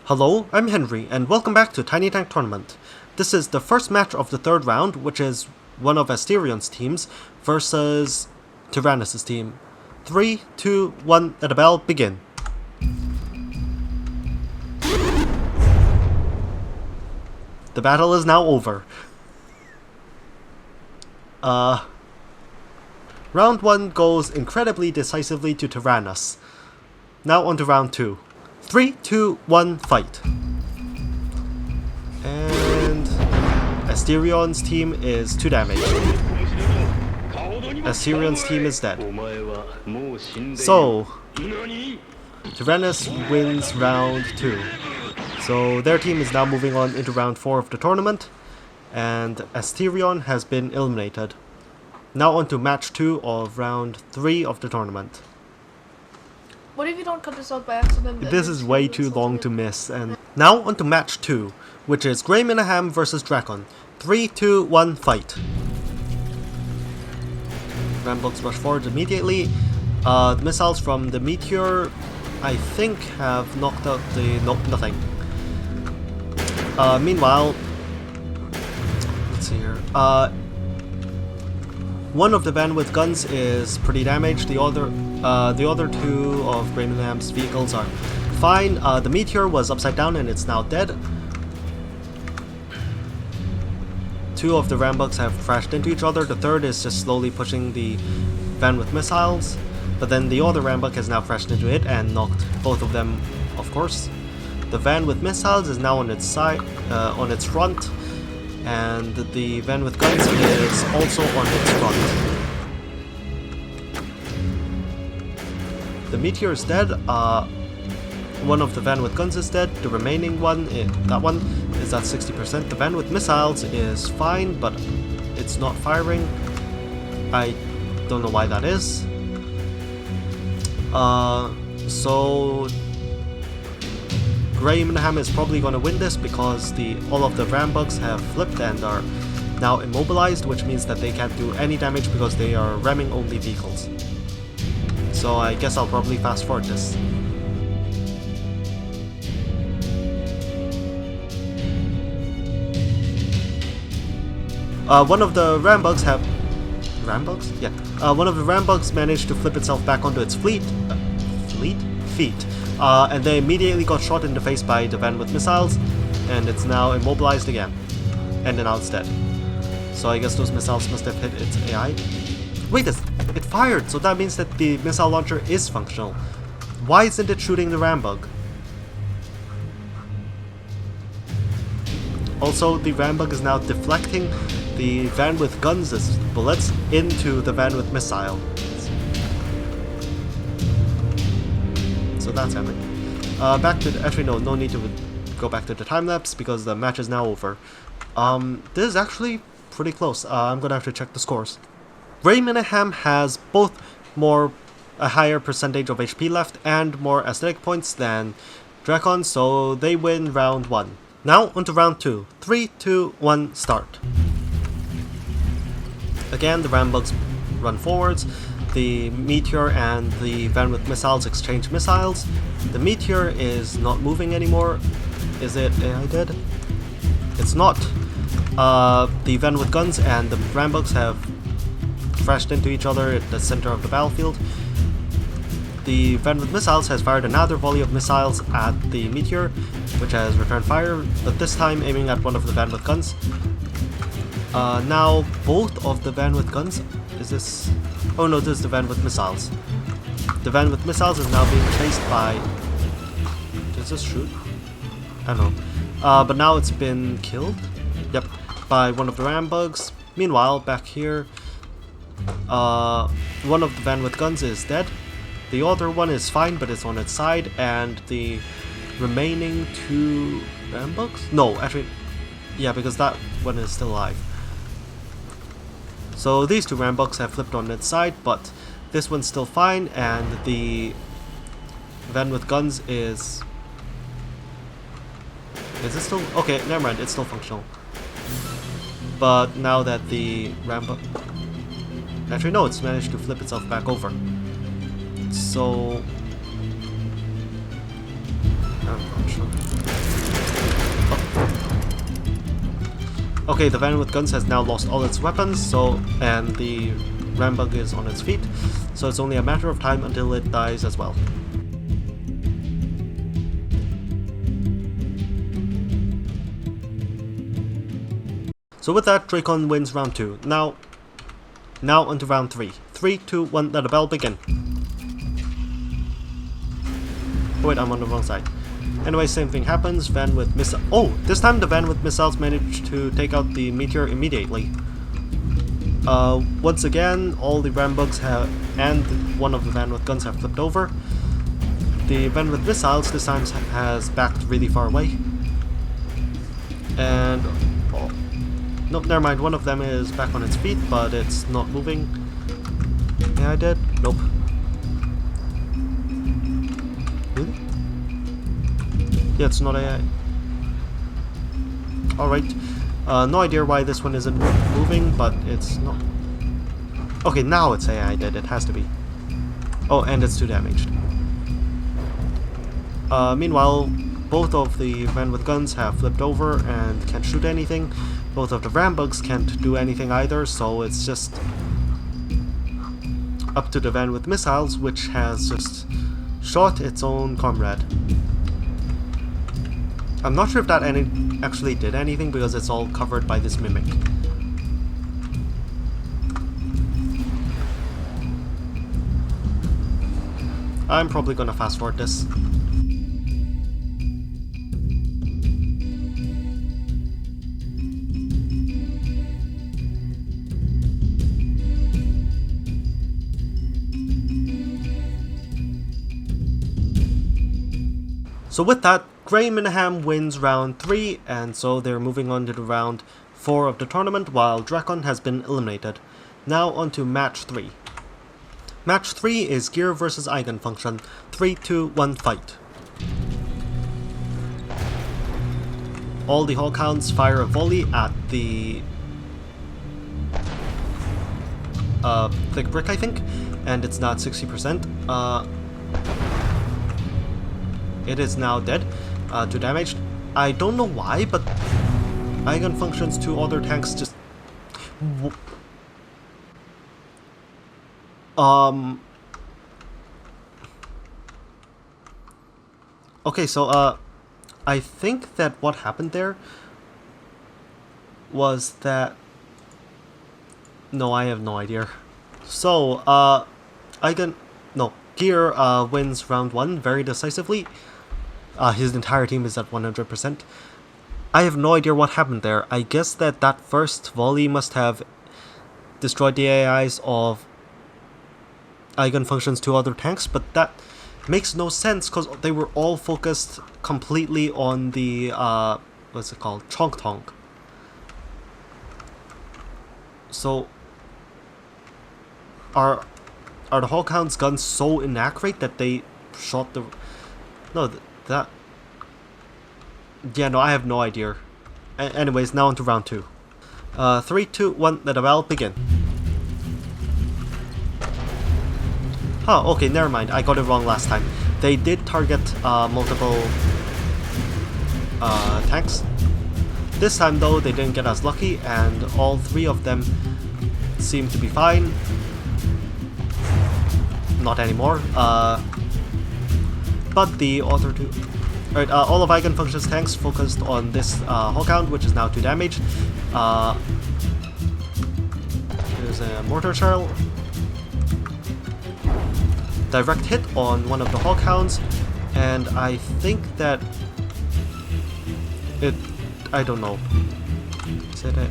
Hello, I'm Henry, and welcome back to Tiny Tank Tournament. This is the first match of the third round, which is one of Asterion's teams versus Tyrannus' team. 3, 2, 1, at a bell, begin. The battle is now over. Round 1 goes incredibly decisively to Tyrannus. Now on to round 2. 3, 2, 1, fight. And Asterion's team is 2 damage. Asterion's team is dead. So, Tyrannus wins round 2. So their team is now moving on into round 4 of the tournament, and Asterion has been eliminated. Now on to match 2 of round 3 of the tournament. What if you don't cut this out by accident? This is way too long to miss. And now on to match 2, which is Grey Minahan versus Drakon. 3, 2, 1, fight. Rambucks rush forward immediately. The missiles from the meteor, I think, have knocked out the... nope, nothing. Meanwhile, let's see here. One of the van with guns is pretty damaged. The other two of Grey Minahan's vehicles are fine. The meteor was upside down and it's now dead. 2 of the Rambucks have crashed into each other. The third is just slowly pushing the van with missiles. But then the other Rambuck has now crashed into it and knocked both of them, of course. The van with missiles is now on its side, on its front. And the van with guns is also on its front. The meteor is dead. One of the van with guns is dead. The remaining one, that one, is at 60%. The van with missiles is fine, but it's not firing. I don't know why that is. So Grey Minahan is probably going to win this because all of the Rambucks have flipped and are now immobilized, which means that they can't do any damage because they are ramming only vehicles. So I guess I'll probably fast forward this. One of the Rambucks have... Rambucks? Yeah. One of the Rambucks managed to flip itself back onto its feet. And they immediately got shot in the face by the van with missiles, and it's now immobilized again. And now it's dead. So I guess those missiles must have hit its AI. Wait, it fired, so that means that the missile launcher is functional. Why isn't it shooting the Rambug? Also, the Rambug is now deflecting the van with guns' bullets into the van with missile. So that's happening. Back to actually no need to go back to the time lapse because the match is now over. This is actually pretty close. I'm gonna have to check the scores. Grey Minahan has both a higher percentage of HP left and more aesthetic points than Drakon, so they win round 1. Now onto round 2. 3, 2, 1, start. Again, the Rambucks run forwards. The meteor and the van with missiles exchange missiles. The meteor is not moving anymore. Is it AI dead? It's not. The van with guns and the Rambucks have crashed into each other at the center of the battlefield. The van with missiles has fired another volley of missiles at the meteor, which has returned fire, but this time aiming at one of the van with guns. Now both of the van with guns... Is this... Oh no, this is the van with missiles. The van with missiles is now being chased by... Does this shoot? I don't know. But now it's been killed? Yep, by one of the Rambugs. Meanwhile, back here, one of the van with guns is dead. The other one is fine, but it's on its side, and the remaining 2 Rambugs? No, actually, yeah, because that one is still alive. So these 2 Rambucks have flipped on its side, but this one's still fine, and the van with guns is... Is it still... Okay, never mind, it's still functional. But now that the Rambuck... Actually, no, it's managed to flip itself back over. So... I'm not sure. Oh. Okay, the van with guns has now lost all its weapons, so and the rambug is on its feet, so it's only a matter of time until it dies as well. So with that, Dracon wins round 2. Now onto round 3. 3, 2, 1, let the bell begin. Oh wait, I'm on the wrong side. Anyway, same thing happens. Van with missile. Oh, this time the van with missiles managed to take out the meteor immediately. Once again, all the rambugs have, and one of the van with guns have flipped over. The van with missiles this time has backed really far away. And oh, nope, never mind. One of them is back on its feet, but it's not moving. Yeah, I did. Nope. Really? Yeah, it's not AI. Alright. No idea why this one isn't moving, but it's not. Okay, now it's AI dead. It has to be. Oh, and it's 2 damaged. Meanwhile, both of the men with guns have flipped over and can't shoot anything. Both of the rambugs can't do anything either, so it's just up to the van with missiles, which has just shot its own comrade. I'm not sure if that actually did anything because it's all covered by this mimic. I'm probably gonna fast forward this. So with that, Grey Minahan wins round 3, and so they're moving on to the round 4 of the tournament, while Dracon has been eliminated. Now on to match 3. Match 3 is Gear vs Eigenfunction. 3, 2, 1, fight. All the Hawkhounds fire a volley at the thick brick, I think, and it's now at 60%. It is now dead, 2 damaged. I don't know why, but Eigenfunction's 2 other tanks just... Okay, so, I think that what happened there was that... No, I have no idea. So, Gear wins round 1 very decisively. His entire team is at 100%. I have no idea what happened there. I guess that first volley must have destroyed the AIs of Eigenfunction's 2 other tanks, but that makes no sense because they were all focused completely on the, what's it called? Chonk Tonk. So, are the Hawkhound's guns so inaccurate that they shot the... No, that... Yeah, no, I have no idea. Anyways, now on to round 2. 3, 2, 1, let the battle begin. Okay, never mind. I got it wrong last time. They did target multiple tanks. This time, though, they didn't get as lucky, and all 3 of them seem to be fine. Not anymore. But the other 2... Alright, all of Eigenfunction's tanks focused on this Hawkhound, which is now 2 damaged. There's a mortar shell. Direct hit on one of the Hawkhounds, and I think that it... I don't know. Is it a...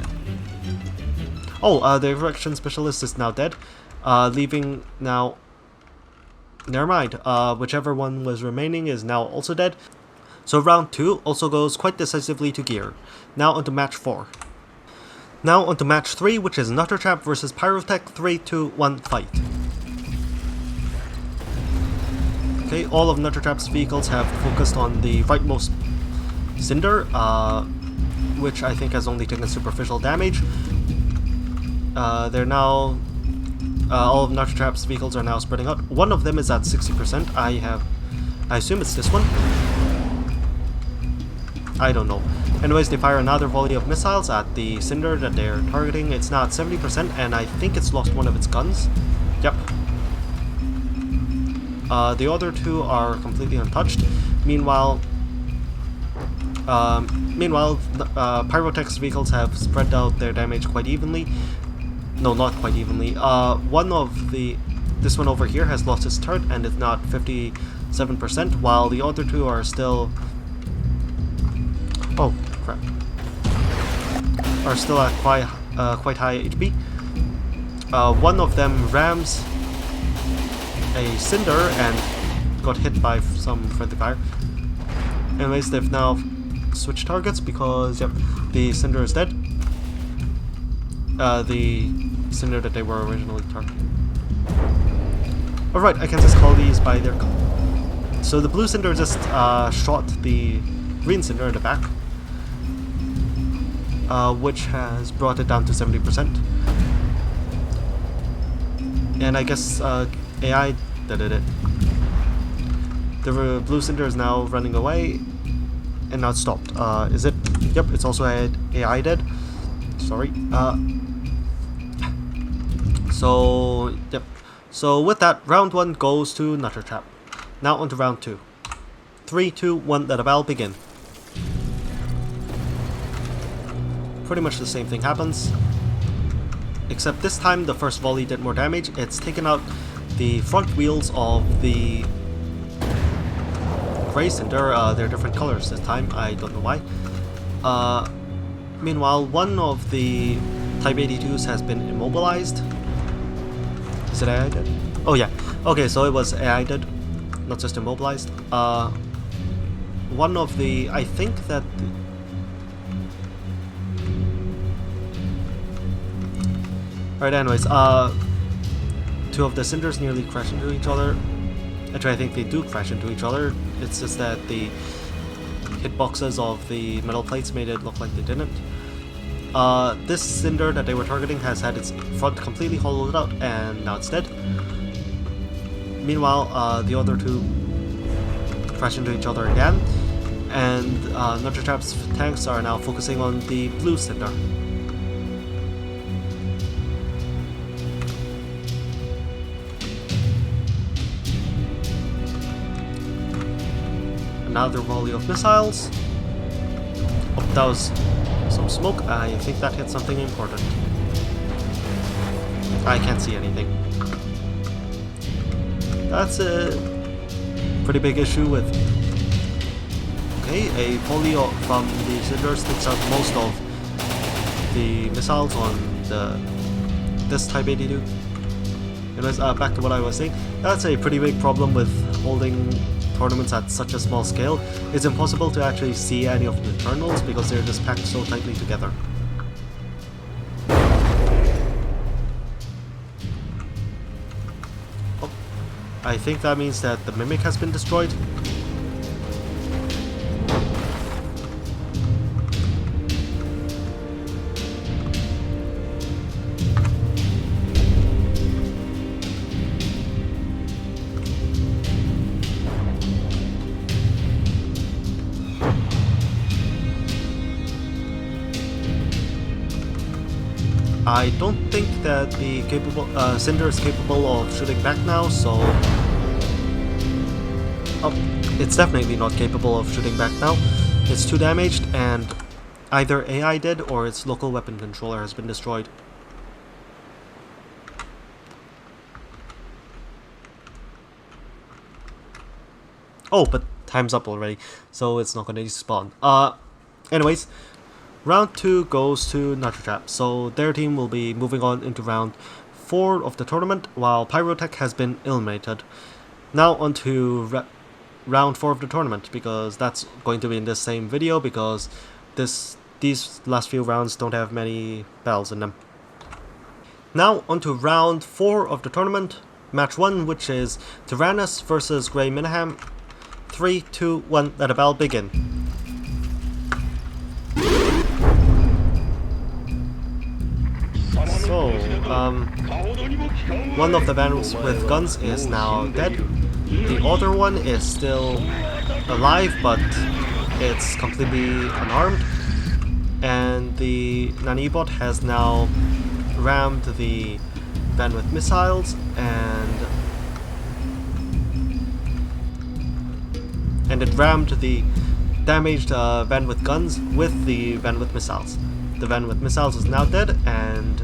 Oh, the Erection Specialist is now dead, leaving now... Never mind, whichever one was remaining is now also dead. So round 2 also goes quite decisively to Gear. Now onto match 4. Now onto match 3, which is Nuttertrap versus Pyrotech. 3, 2, 1, fight. Okay, all of Nuttertrap's vehicles have focused on the rightmost Cinder, which I think has only taken superficial damage. They're now... all of Nuttertrap's vehicles are now spreading out. One of them is at 60%. I assume it's this one. I don't know. Anyways, they fire another volley of missiles at the Cinder that they're targeting. It's now at 70%, and I think it's lost one of its guns. Yep. The other two are completely untouched. Meanwhile, Pyrotech's vehicles have spread out their damage quite evenly. No, not quite evenly. This one over here has lost its turret and is now at 57%, while the other two are still... Oh, crap. Are still at quite high HP. One of them rams a Cinder and got hit by some friendly fire. Anyways, they've now switched targets because, yep, the Cinder is dead. The Cinder that they were originally targeting. Alright, I can just call these by their... So the blue Cinder just shot the green Cinder in the back, which has brought it down to 70%. And I guess AI did it. The blue Cinder is now running away, and now it's stopped. Is it? Yep, it's also AI dead. Sorry. So, yep. So with that, round 1 goes to Nutter Trap. Now on to round 2. 3, 2, 1, let a battle begin. Pretty much the same thing happens, except this time the first volley did more damage. It's taken out the front wheels of the Grey Cinder. They're different colors this time, I don't know why. Meanwhile, one of the Type 82s has been immobilized. Is it AI dead? Oh yeah, okay, so it was AI dead, not just immobilized. One of the... I think that... Alright, anyways, two of the Cinders nearly crash into each other. Actually, I think they do crash into each other. It's just that the hitboxes of the metal plates made it look like they didn't. This Cinder that they were targeting has had its front completely hollowed out, and now it's dead. Meanwhile, the other two crash into each other again, and Nutter Trap's tanks are now focusing on the blue Cinder. Another volley of missiles. Oh, that was some smoke. I think that hit something important. I can't see anything. That's a pretty big issue with... Okay, a volley from the Cinders takes out most of the missiles on this Type 82. Anyways, back to what I was saying. That's a pretty big problem with holding tournaments at such a small scale. It's impossible to actually see any of the internals because they're just packed so tightly together. Oh, I think that means that the Mimic has been destroyed. I don't think that the Cinder is capable of shooting back now, so... Oh, it's definitely not capable of shooting back now. It's too damaged, and either AI did or its local weapon controller has been destroyed. Oh, but time's up already, so it's not going to despawn. Anyways, round 2 goes to Nutter Trap, so their team will be moving on into round 4 of the tournament, while Pyrotech has been eliminated. Now on to round 4 of the tournament, because that's going to be in this same video, because these last few rounds don't have many battles in them. Now on to round 4 of the tournament, match 1, which is Tyrannus versus Grey Minahem. 3, 2, 1, let the battle begin. So, one of the bandits with guns is now dead. The other one is still alive, but it's completely unarmed, and the nanobot has now rammed the van with missiles, and it rammed the damaged van with guns with the van with missiles. The van with missiles is now dead, and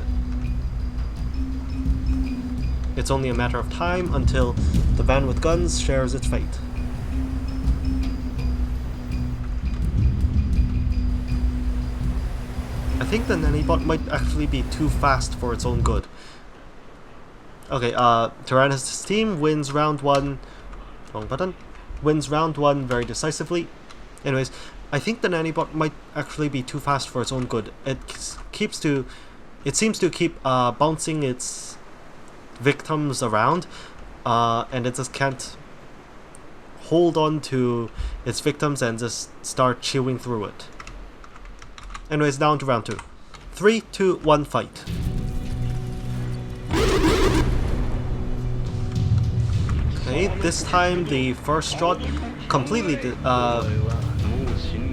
it's only a matter of time until the van with guns shares its fate. I think the nanobot might actually be too fast for its own good. Okay, Tyrannus' team wins round 1. Wrong button. Wins round 1 very decisively. Anyways, I think the nanobot might actually be too fast for its own good. It seems to keep bouncing its victims around, and it just can't hold on to its victims and just start chewing through it. Anyways, down to round 2. 3, 2, 1, fight. Okay, this time the first shot completely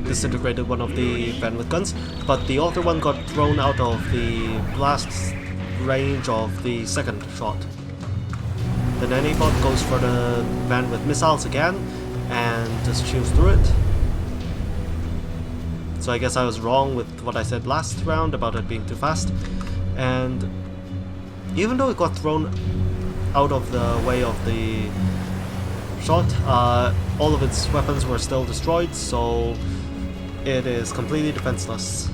disintegrated one of the van with guns, but the other one got thrown out of the blast range of the second shot. The nanobot goes for the van with missiles again and just chews through it. So I guess I was wrong with what I said last round about it being too fast. And even though it got thrown out of the way of the shot, all of its weapons were still destroyed, so it is completely defenseless.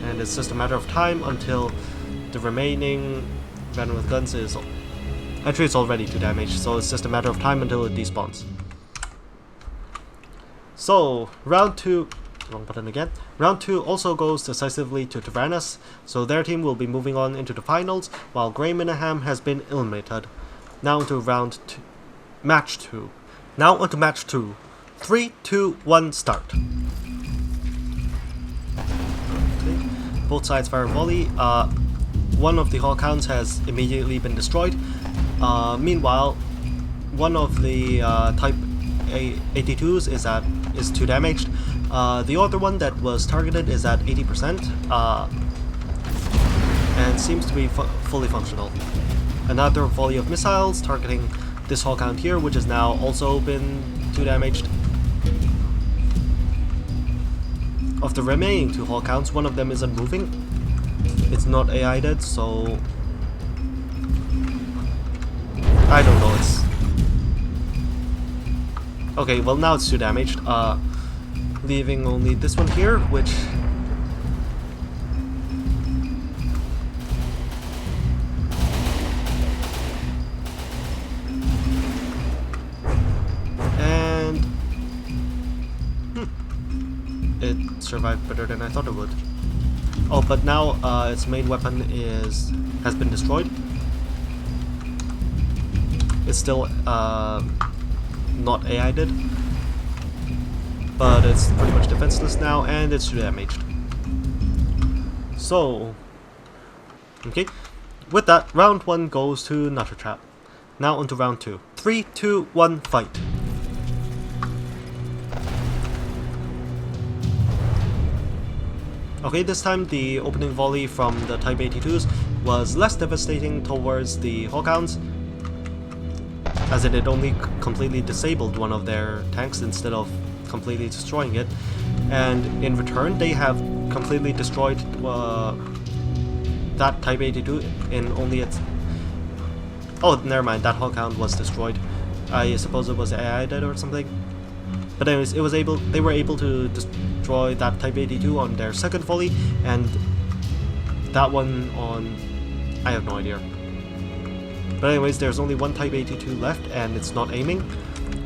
And it's just a matter of time until the remaining van with guns is... Actually, it's already too damaged, so it's just a matter of time until it despawns. So, round 2... Wrong button again. Round 2 also goes decisively to Tyrannus, so their team will be moving on into the finals, while Grey Minahan has been eliminated. Now onto match 2. Now onto match 2. 3, 2, 1, start. Okay. Both sides fire a volley. One of the Hawkhounds has immediately been destroyed. Meanwhile, one of the Type 82s is 2 damaged. The other one that was targeted is at 80%, and seems to be fully functional. Another volley of missiles targeting this Hawkhound here, which has now also been 2 damaged. Of the remaining 2 Hawkhounds, one of them isn't moving. It's not AI-ed, so... I don't know, it's... Okay, well now it's 2 damaged. Leaving only this one here, which... And... It survived better than I thought it would. Oh, but now its main weapon has been destroyed. It's still not AI-ed. But it's pretty much defenseless now, and it's damaged. So, okay, with that, round 1 goes to Nutter Trap. Now onto round 2. 3, 2, 1, fight. Okay, this time the opening volley from the Type 82s was less devastating towards the Hawkhounds, as it had only completely disabled one of their tanks instead of completely destroying it, and in return they have completely destroyed that Type 82 in only its... Oh, never mind, that Hawkhound was destroyed. I suppose it was AI-ed or something. But anyways, they were able to destroy that Type 82 on their second volley, and that one on... I have no idea. But anyways, there's only one Type 82 left, and it's not aiming,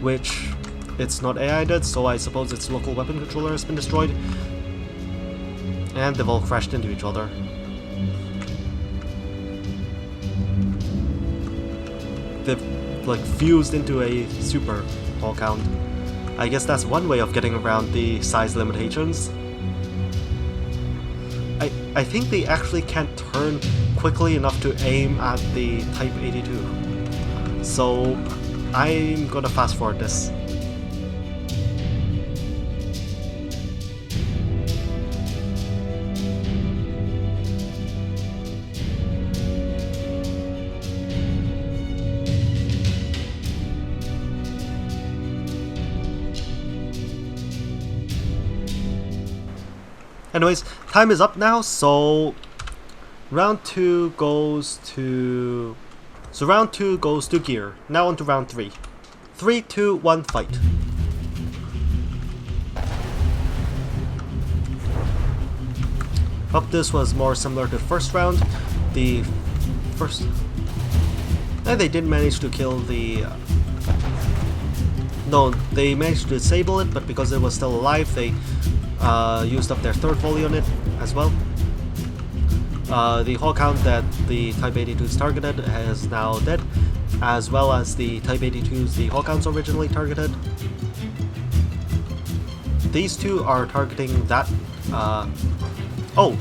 which... It's not AI-ed, so I suppose its local weapon controller has been destroyed. And they've all crashed into each other. They've, like, fused into a super Hawkhound. I guess that's one way of getting around the size limitations. I think they actually can't turn quickly enough to aim at the Type 82. So, I'm gonna fast forward this. Anyways, time is up now, so round 2 goes to... So round 2 goes to Gear. Now on to round 3. 3, 2, 1, fight. Hope this was more similar to the first round. The first... And they did manage to kill the... No, they managed to disable it, but because it was still alive, they used up their third volley on it as well. The Hawk Hound that the Type 82s targeted is now dead, as well as the Type 82s the Hawk Hounds originally targeted. These two are targeting that... Oh!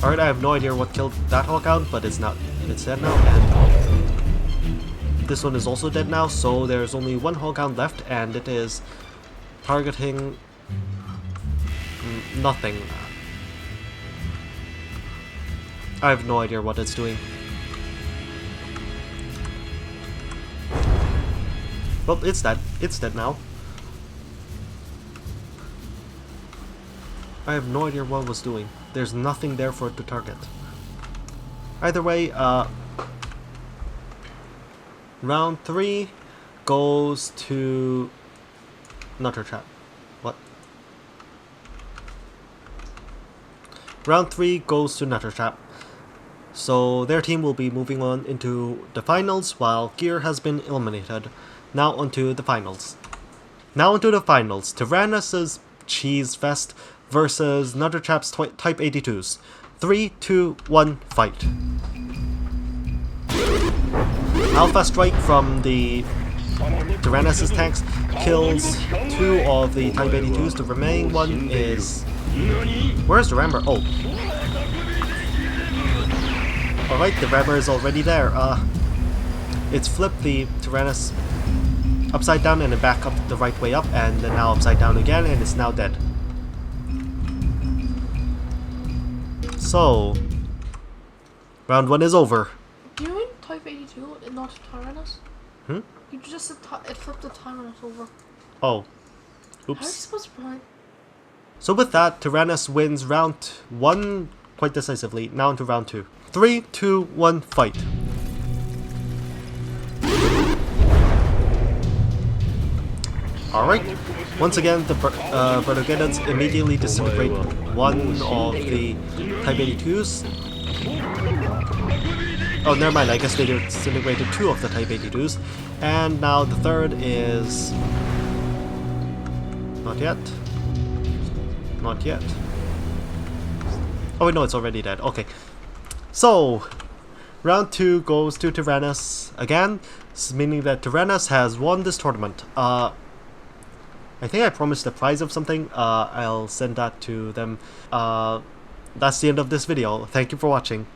Alright, I have no idea what killed that Hawk Hound, but it's not. It's dead now, and this one is also dead now, so there's only one Hawk Hound left, and it is targeting... nothing. I have no idea what it's doing. Well, it's dead. It's dead now. I have no idea what it was doing. There's nothing there for it to target. Either way, round 3 goes to... Nutter Trap. What? Round 3 goes to Nutter Trap. So their team will be moving on into the finals, while Gear has been eliminated. Now onto the finals. Now onto the finals. Tyrannus's Cheese Fest versus Nutter Trap's Type 82s. 3, 2, 1, fight. Alpha Strike from the Tyrannus's tanks kills 2 of the Type 82s. The remaining one is... Where's the Rammer? Oh. Alright, the Rammer is already there. It's flipped the Tyrannus upside down and then back up the right way up, and then now upside down again, and it's now dead. So, round 1 is over. You mean Type 82 and not Tyrannus? Hmm? You just said it flipped the Tyrannus over. Oh. How are you Oops. supposed to play? So with that, Tyrannus wins round 1 quite decisively. Now into round 2. 3, 2, 1, fight. Alright. Once again, the Vertigadons immediately disintegrate one of the Type 82s. Oh, never mind, I guess they disintegrated 2 of the Type 82s. And now the third is... Not yet. Not yet. Oh wait, no, it's already dead. Okay. So, round 2 goes to Tyrannus again, meaning that Tyrannus has won this tournament. I think I promised a prize of something. I'll send that to them. That's the end of this video. Thank you for watching.